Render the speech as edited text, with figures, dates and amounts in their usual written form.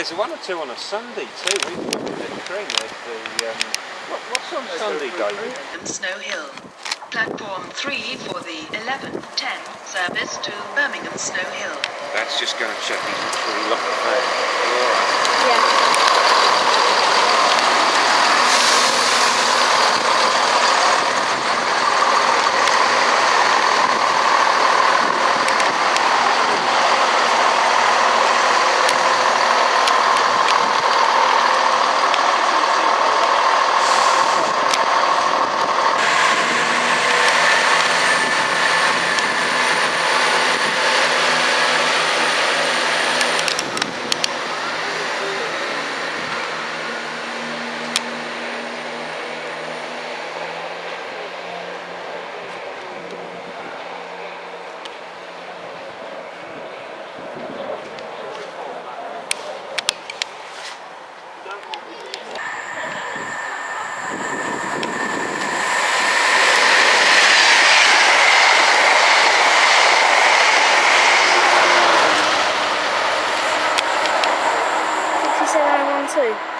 There's one or two on a Sunday too. We the train what's on Sunday, David? Snow Hill. Platform 3 for the 11:10 service to Birmingham Snow Hill. That's just going to check he's fully locked the phone. Alright. Yeah. Too.